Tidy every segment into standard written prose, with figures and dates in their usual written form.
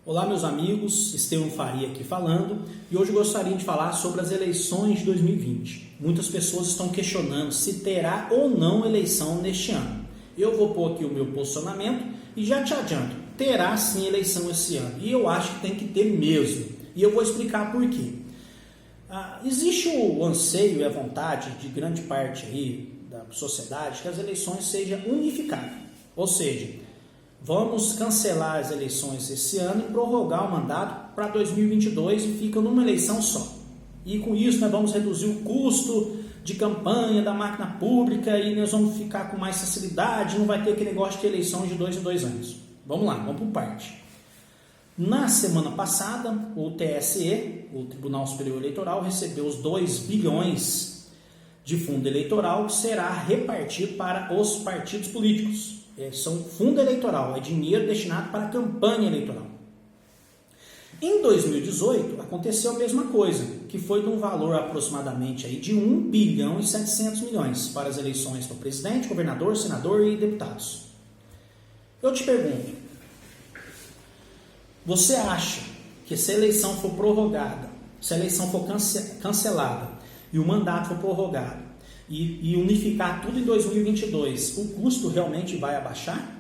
Olá meus amigos, Estevão Faria aqui falando e hoje gostaria de falar sobre as eleições de 2020. Muitas pessoas estão questionando se terá ou não eleição neste ano. Eu vou pôr aqui o meu posicionamento e já te adianto, terá sim eleição esse ano e eu acho que tem que ter mesmo e eu vou explicar por quê. Existe o anseio e a vontade de grande parte aí da sociedade que as eleições sejam unificadas, ou seja, vamos cancelar as eleições esse ano e prorrogar o mandato para 2022 e fica numa eleição só. E com isso nós vamos reduzir o custo de campanha da máquina pública e nós vamos ficar com mais facilidade, não vai ter aquele negócio de eleições de 2 em 2 anos. Vamos lá, vamos por parte. Na semana passada, o TSE, o Tribunal Superior Eleitoral, recebeu os 2 bilhões de fundo eleitoral que será repartido para os partidos políticos. São fundo eleitoral, é dinheiro destinado para a campanha eleitoral. Em 2018, aconteceu a mesma coisa, que foi de um valor aproximadamente aí de 1 bilhão e 700 milhões para as eleições para presidente, governador, senador e deputados. Eu te pergunto, você acha que se a eleição for prorrogada, se a eleição for cancelada e o mandato for prorrogado, e unificar tudo em 2022, o custo realmente vai abaixar?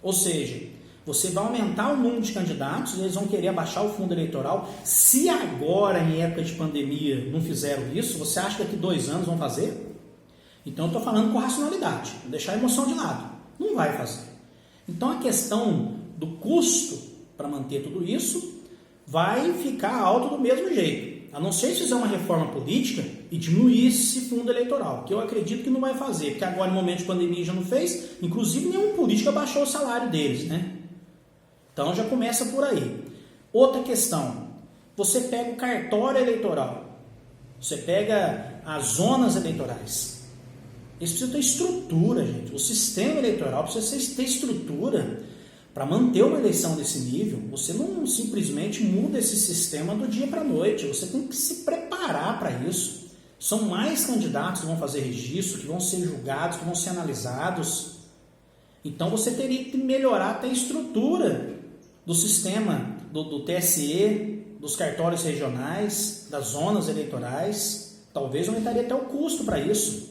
Ou seja, você vai aumentar o número de candidatos e eles vão querer abaixar o fundo eleitoral. Se agora, em época de pandemia, não fizeram isso, você acha que daqui 2 anos vão fazer? Então eu estou falando com racionalidade, vou deixar a emoção de lado. Não vai fazer. Então a questão do custo para manter tudo isso vai ficar alto do mesmo jeito. A não ser se fizer uma reforma política e diminuir esse fundo eleitoral, que eu acredito que não vai fazer, porque agora no momento de pandemia já não fez, inclusive nenhum político abaixou o salário deles, né? Então já começa por aí. Outra questão, você pega o cartório eleitoral, você pega as zonas eleitorais, eles precisam ter estrutura, gente. O sistema eleitoral precisa ter estrutura. Para manter uma eleição desse nível, você não simplesmente muda esse sistema do dia para a noite, você tem que se preparar para isso. São mais candidatos que vão fazer registro, que vão ser julgados, que vão ser analisados. Então você teria que melhorar até a estrutura do sistema, do TSE, dos cartórios regionais, das zonas eleitorais. Talvez aumentaria até o custo para isso.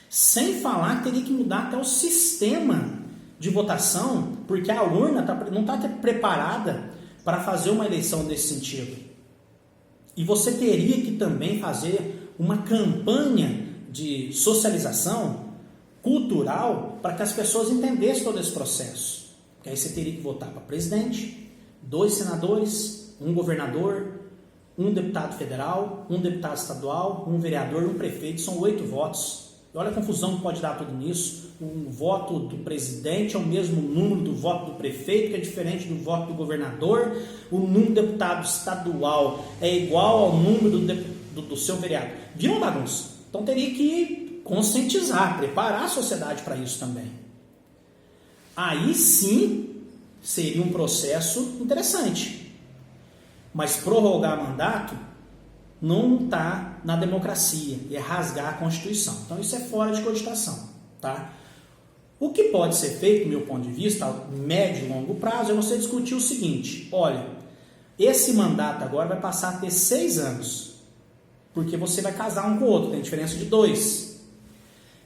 Sem falar que teria que mudar até o sistema de votação, porque a urna não está preparada para fazer uma eleição desse sentido. E você teria que também fazer uma campanha de socialização cultural para que as pessoas entendessem todo esse processo. Porque aí você teria que votar para presidente, 2 senadores, 1 governador, 1 deputado federal, 1 deputado estadual, 1 vereador, 1 prefeito, são 8 votos. E olha a confusão que pode dar tudo nisso. O voto do presidente é o mesmo número do voto do prefeito, que é diferente do voto do governador. O número do deputado estadual é igual ao número do seu vereador. Viu uma bagunça? Então teria que conscientizar, preparar a sociedade para isso também. Aí sim seria um processo interessante. Mas prorrogar mandato não está na democracia, é rasgar a Constituição. Então isso é fora de cogitação, tá? O que pode ser feito, do meu ponto de vista, a médio e longo prazo, é você discutir o seguinte: olha, esse mandato agora vai passar a ter 6 anos, porque você vai casar um com o outro, tem diferença de 2.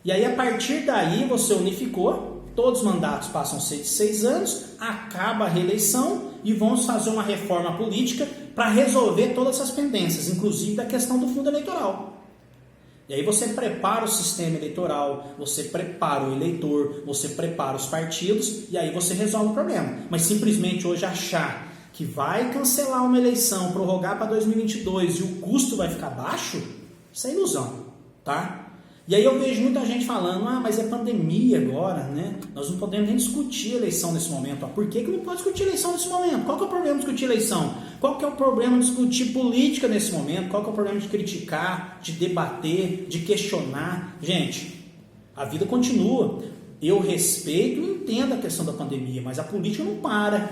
E aí, a partir daí, você unificou, todos os mandatos passam a ser de 6 anos, acaba a reeleição e vamos fazer uma reforma política para resolver todas essas pendências, inclusive da questão do fundo eleitoral. E aí você prepara o sistema eleitoral, você prepara o eleitor, você prepara os partidos e aí você resolve o problema. Mas simplesmente hoje achar que vai cancelar uma eleição, prorrogar para 2022 e o custo vai ficar baixo, isso é ilusão, tá? E aí eu vejo muita gente falando, mas é pandemia agora, né? Nós não podemos nem discutir eleição nesse momento. Por que não pode discutir eleição nesse momento? Qual que é o problema de discutir eleição? Qual que é o problema de discutir política nesse momento? Qual que é o problema de criticar, de debater, de questionar? Gente, a vida continua. Eu respeito e entendo a questão da pandemia, mas a política não para.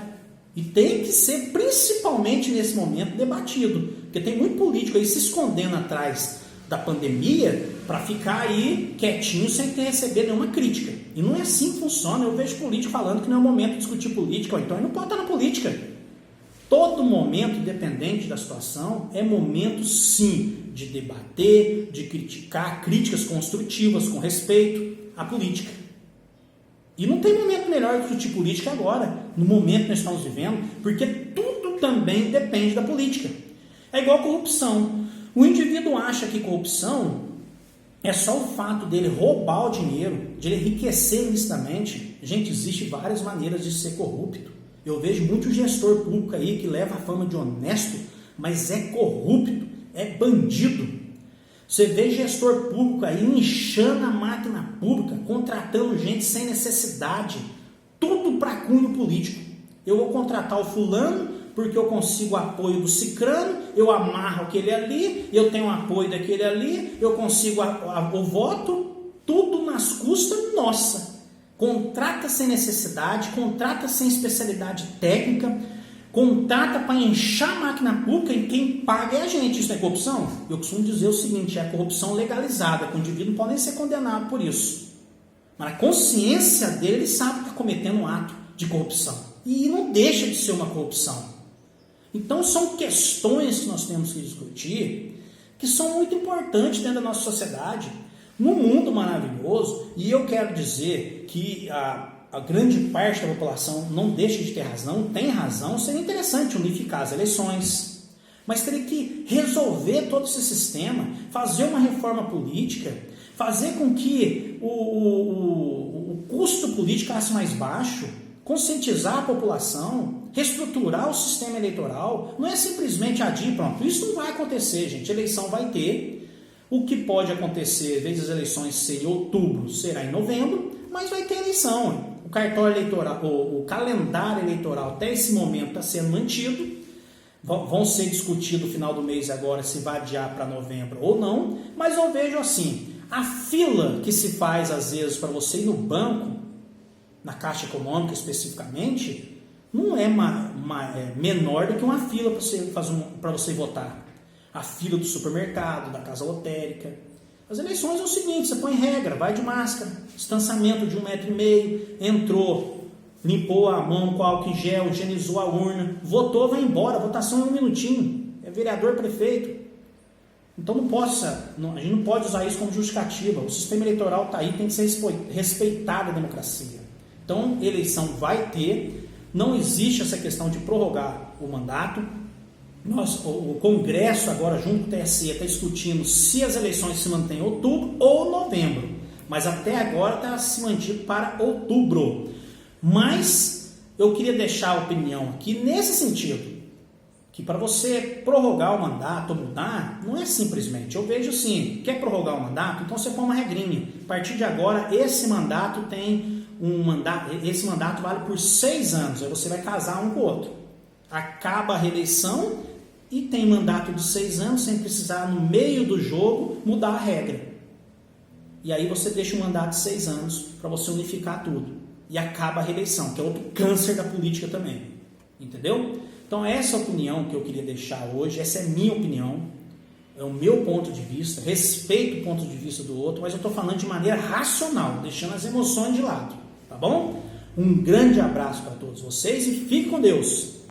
E tem que ser, principalmente nesse momento, debatido. Porque tem muito político aí se escondendo atrás da pandemia para ficar aí quietinho sem receber nenhuma crítica. E não é assim que funciona. Eu vejo político falando que não é o momento de discutir política, ou então ele não pode estar na política. todo momento, independente da situação, é momento sim de debater, de criticar, críticas construtivas com respeito à política. E não tem momento melhor de discutir política agora, no momento que nós estamos vivendo, porque tudo também depende da política. É igual a corrupção. O indivíduo acha que corrupção é só o fato dele roubar o dinheiro, de ele enriquecer ilicitamente. Gente, existem várias maneiras de ser corrupto. Eu vejo muito gestor público aí que leva a fama de honesto, mas é corrupto, é bandido. Você vê gestor público aí inchando a máquina pública, contratando gente sem necessidade, tudo para cunho político. Eu vou contratar o fulano porque eu consigo o apoio do cicrano, eu amarro aquele ali, eu tenho o apoio daquele ali, eu consigo o voto, tudo nas custas nossa. Contrata sem necessidade, contrata sem especialidade técnica, contrata para inchar a máquina pública e quem paga é a gente. Isso não é corrupção? Eu costumo dizer o seguinte, é corrupção legalizada, que o indivíduo não pode nem ser condenado por isso. Mas a consciência dele, ele sabe que está cometendo um ato de corrupção. E não deixa de ser uma corrupção. Então são questões que nós temos que discutir, que são muito importantes dentro da nossa sociedade. No mundo maravilhoso, e eu quero dizer que a grande parte da população não deixa de ter razão, tem razão, seria interessante unificar as eleições, mas teria que resolver todo esse sistema, fazer uma reforma política, fazer com que o custo político ficasse mais baixo, conscientizar a população, reestruturar o sistema eleitoral. Não é simplesmente adiar, pronto, isso não vai acontecer, gente, eleição vai ter. O que pode acontecer, às vezes as eleições serem em outubro, será em novembro, mas vai ter eleição. O cartório eleitoral, o calendário eleitoral até esse momento está sendo mantido. Vão ser discutidos no final do mês agora se vai adiar para novembro ou não. Mas eu vejo assim, a fila que se faz às vezes para você ir no banco, na Caixa Econômica especificamente, não é menor do que uma fila para você votar. A fila do supermercado, da casa lotérica. As eleições é o seguinte, você põe regra, vai de máscara, distanciamento de 1,5 m, entrou, limpou a mão com álcool em gel, higienizou a urna, votou, vai embora, a votação é 1 minutinho, é vereador, prefeito. Então a gente não pode usar isso como justificativa, o sistema eleitoral está aí, tem que ser respeitada a democracia. Então, eleição vai ter, não existe essa questão de prorrogar o mandato. O Congresso agora, junto com o TSE, está discutindo se as eleições se mantêm em outubro ou novembro. Mas até agora está se mantido para outubro. Mas eu queria deixar a opinião aqui nesse sentido. Que para você prorrogar o mandato ou mudar, não é simplesmente. Eu vejo assim, quer prorrogar o mandato? Então você põe uma regrinha. A partir de agora, esse mandato esse mandato vale por 6 anos. Aí você vai casar um com o outro. Acaba a reeleição e tem mandato de 6 anos sem precisar, no meio do jogo, mudar a regra. E aí você deixa um mandato de 6 anos para você unificar tudo. E acaba a reeleição, que é outro câncer da política também. Entendeu? Então essa é a opinião que eu queria deixar hoje, essa é a minha opinião, é o meu ponto de vista, respeito o ponto de vista do outro, mas eu estou falando de maneira racional, deixando as emoções de lado. Tá bom? Um grande abraço para todos vocês e fique com Deus.